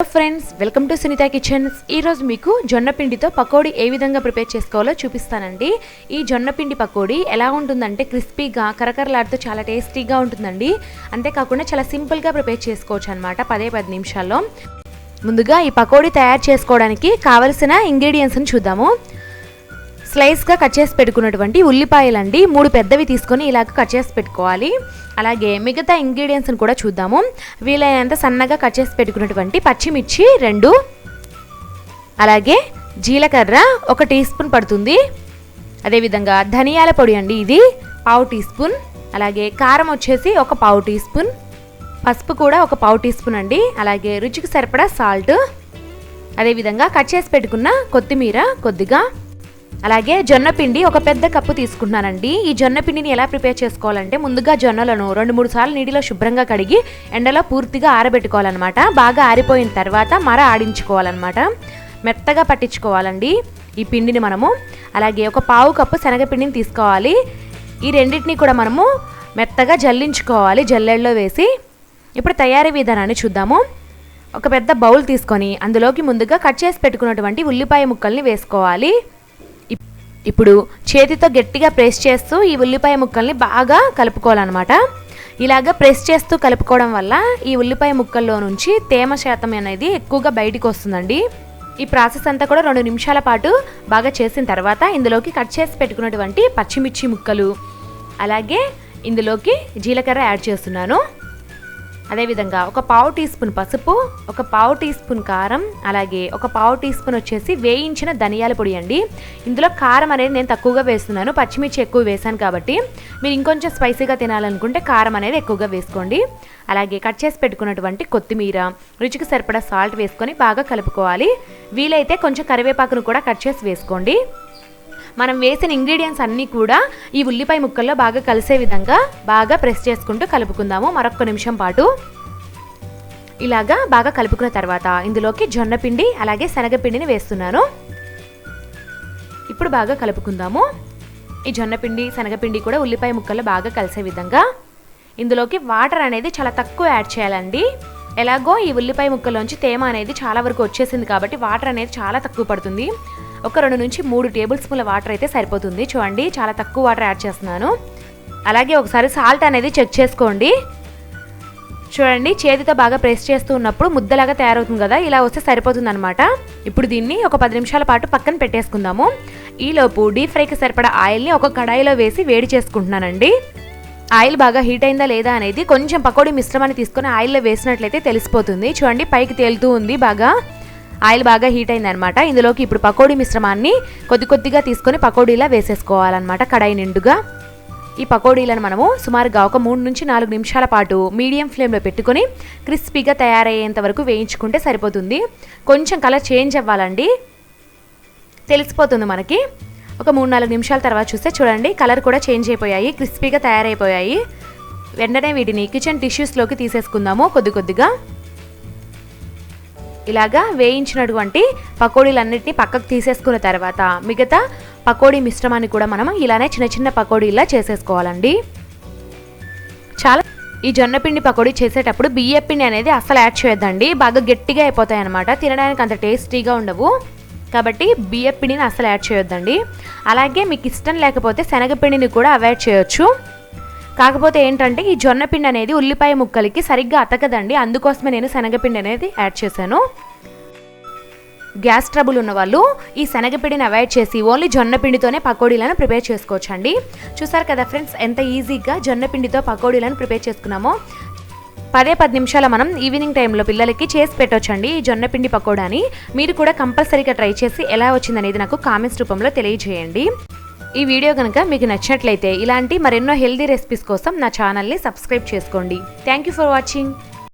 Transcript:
Friends, welcome to Sunitha kitchens. ఈరోజు మీకు జొన్న పిండితో పకోడీ ఏ విధంగా ప్రిపేర్ చేసుకోవాలో చూపిస్తానండి. ఈ జొన్న పిండి పకోడీ ఎలా ఉంటుందంటే క్రిస్పీగా కరకరలాడుతూ చాలా టేస్టీగా ఉంటుందండి. అంతేకాకుండా చాలా సింపుల్గా ప్రిపేర్ చేసుకోవచ్చు అనమాట 10 నిమిషాల్లో. ముందుగా ఈ పకోడీ తయారు చేసుకోవడానికి కావలసిన ఇంగ్రీడియంట్స్ని చూద్దాము. స్లైస్గా కట్ చేసి పెట్టుకున్నటువంటి ఉల్లిపాయలండి 3 పెద్దవి తీసుకొని ఇలాగ కట్ చేసి పెట్టుకోవాలి. అలాగే మిగతా ఇంగ్రీడియంట్స్ని కూడా చూద్దాము. వీలైనంత సన్నగా కట్ చేసి పెట్టుకున్నటువంటి పచ్చిమిర్చి 2, అలాగే జీలకర్ర 1 టీ స్పూన్ పడుతుంది. అదేవిధంగా ధనియాల పొడి అండి, ఇది 1/2 టీ స్పూన్. అలాగే కారం వచ్చేసి 1/2 టీ స్పూన్, పసుపు కూడా 1/2 టీ స్పూన్ అండి. అలాగే రుచికి సరిపడా సాల్ట్, అదేవిధంగా కట్ చేసి పెట్టుకున్న కొత్తిమీర కొద్దిగా, అలాగే జొన్న పిండి 1 పెద్ద కప్పు తీసుకుంటున్నానండి. ఈ జొన్న పిండిని ఎలా ప్రిపేర్ చేసుకోవాలంటే ముందుగా జొన్నలను 2-3 సార్లు నీటిలో శుభ్రంగా కడిగి ఎండలో పూర్తిగా ఆరబెట్టుకోవాలన్నమాట. బాగా ఆరిపోయిన తర్వాత మర ఆడించుకోవాలన్నమాట. మెత్తగా పట్టించుకోవాలండి ఈ పిండిని మనము. అలాగే 1/4 కప్పు శనగపిండిని తీసుకోవాలి. ఈ రెండింటిని కూడా మనము మెత్తగా జల్లించుకోవాలి జల్లెడలో వేసి. ఇప్పుడు తయారీ విధానాన్ని చూద్దాము. 1 పెద్ద బౌల్ తీసుకొని అందులోకి ముందుగా కట్ చేసి పెట్టుకున్నటువంటి ఉల్లిపాయ ముక్కల్ని వేసుకోవాలి. ఇప్పుడు చేతితో గట్టిగా ప్రెస్ చేస్తూ ఈ ఉల్లిపాయ ముక్కల్ని బాగా కలుపుకోవాలన్నమాట. ఇలాగ ప్రెస్ చేస్తూ కలుపుకోవడం వల్ల ఈ ఉల్లిపాయ ముక్కల్లో నుంచి తేమ శాతం అనేది ఎక్కువగా బయటికి వస్తుందండి. ఈ ప్రాసెస్ అంతా కూడా 2 నిమిషాల పాటు బాగా చేసిన తర్వాత ఇందులోకి కట్ చేసి పెట్టుకున్నటువంటి పచ్చిమిర్చి ముక్కలు, అలాగే ఇందులోకి జీలకర్ర యాడ్ చేస్తున్నాను. అదేవిధంగా 1/4 టీ స్పూన్ పసుపు, 1/4 టీ స్పూన్ కారం, అలాగే 1/4 టీ స్పూన్ వచ్చేసి వేయించిన ధనియాల పొడి అండి. ఇందులో కారం అనేది నేను తక్కువగా వేస్తున్నాను, పచ్చిమిర్చి ఎక్కువ వేసాను కాబట్టి. మీరు ఇంకొంచెం స్పైసీగా తినాలనుకుంటే కారం అనేది ఎక్కువగా వేసుకోండి. అలాగే కట్ చేసి పెట్టుకున్నటువంటి కొత్తిమీర, రుచికి సరిపడా సాల్ట్ వేసుకొని బాగా కలుపుకోవాలి. వీలైతే కొంచెం కరివేపాకును కూడా కట్ చేసి వేసుకోండి. మనం వేసిన ఇంగ్రీడియంట్స్ అన్నీ కూడా ఈ ఉల్లిపాయ ముక్కల్లో బాగా కలిసే విధంగా బాగా ప్రెస్ చేసుకుంటూ కలుపుకుందాము మరొక నిమిషం పాటు. ఇలాగా బాగా కలుపుకున్న తర్వాత ఇందులోకి జొన్న పిండి అలాగే శనగపిండిని వేస్తున్నాను. ఇప్పుడు బాగా కలుపుకుందాము. ఈ జొన్న పిండి శనగపిండి కూడా ఉల్లిపాయ ముక్కల్లో బాగా కలిసే విధంగా. ఇందులోకి వాటర్ అనేది చాలా తక్కువ యాడ్ చేయాలండి. ఎలాగో ఈ ఉల్లిపాయ ముక్కల్లోంచి తేమ అనేది చాలా వరకు వచ్చేసింది కాబట్టి వాటర్ అనేది చాలా తక్కువ పడుతుంది. 2 నుంచి 3 టేబుల్ స్పూన్ల వాటర్ అయితే సరిపోతుంది. చూడండి, చాలా తక్కువ వాటర్ యాడ్ చేస్తున్నాను. అలాగే ఒకసారి సాల్ట్ అనేది చెక్ చేసుకోండి. చూడండి, చేతితో బాగా ప్రెస్ చేస్తూ ఉన్నప్పుడు ముద్దలాగా తయారవుతుంది కదా, ఇలా వస్తే సరిపోతుంది అనమాట. ఇప్పుడు దీన్ని 10 నిమిషాల పాటు పక్కన పెట్టేసుకుందాము. ఈలోపు డీప్ ఫ్రైకి సరిపడా ఆయిల్ని ఒక కడాయిలో వేసి వేడి చేసుకుంటున్నానండి. ఆయిల్ బాగా హీట్ అయిందా లేదా అనేది కొంచెం పకోడీ మిశ్రమాన్ని తీసుకొని ఆయిల్లో వేసినట్లయితే తెలిసిపోతుంది. చూడండి, పైకి తేలుతూ ఉంది. బాగా ఆయిల్ బాగా హీట్ అయింది అనమాట. ఇందులోకి ఇప్పుడు పకోడీ మిశ్రమాన్ని కొద్దిగా తీసుకొని పకోడీలా వేసేసుకోవాలన్నమాట కడాయి నిండుగా. ఈ పకోడీలను మనము సుమారుగా 3 నుంచి 4 నిమిషాల పాటు మీడియం ఫ్లేమ్లో పెట్టుకొని క్రిస్పీగా తయారయ్యేంత వరకు వేయించుకుంటే సరిపోతుంది. కొంచెం కలర్ చేంజ్ అవ్వాలండి, తెలిసిపోతుంది మనకి. 3-4 నిమిషాల తర్వాత చూస్తే చూడండి, కలర్ కూడా చేంజ్ అయిపోయాయి, క్రిస్పీగా తయారైపోయాయి. వెంటనే వీటిని కిచెన్ టిష్యూస్లోకి తీసేసుకుందాము కొద్దిగా. ఇలాగా వేయించినటువంటి పకోడీలన్నిటిని పక్కకు తీసేసుకున్న తర్వాత మిగతా పకోడీ మిశ్రమాన్ని కూడా మనం ఇలానే చిన్న పకోడీలా చేసేసుకోవాలండి. ఈ జొన్నపిండి పకోడీ చేసేటప్పుడు బియ్యపిండి అనేది అస్సలు యాడ్ చేయొద్దండి, బాగా గట్టిగా అయిపోతాయి అన్నమాట. తినడానికి అంత టేస్టీగా ఉండవు కాబట్టి బియ్యపిండిని అస్సలు యాడ్ చేయొద్దండి. అలాగే మీకు ఇష్టం లేకపోతే శనగపిండిని కూడా అవాయిడ్ చేయొచ్చు. కాకపోతే ఏంటంటే ఈ జొన్నపిండి అనేది ఉల్లిపాయ ముక్కలకి సరిగ్గా అతకదండి, అందుకోసమే నేను శనగపిండి అనేది యాడ్ చేశాను. గ్యాస్ ట్రబుల్ ఉన్న వాళ్ళు ఈ శనగపిండిని అవాయిడ్ చేసి ఓన్లీ జొన్నపిండితోనే పకోడీలను ప్రిపేర్ చేసుకోవచ్చండి. చూసారు కదా ఫ్రెండ్స్, ఎంత ఈజీగా జొన్నపిండితో పకోడీలను ప్రిపేర్ చేసుకున్నామో. 10 నిమిషాల మనం ఈవినింగ్ టైంలో పిల్లలకి చేసి పెట్టొచ్చండి ఈ జొన్నపిండి పకోడాని. మీరు కూడా కంపల్సరీగా ట్రై చేసి ఎలా వచ్చిందనేది నాకు కామెంట్స్ రూపంలో తెలియజేయండి. ఈ వీడియో కనుక మీకు నచ్చినట్లయితే ఇలాంటి మరెన్నో హెల్దీ రెసిపీస్ కోసం నా ఛానల్ని సబ్స్క్రైబ్ చేసుకోండి. Thank you for watching.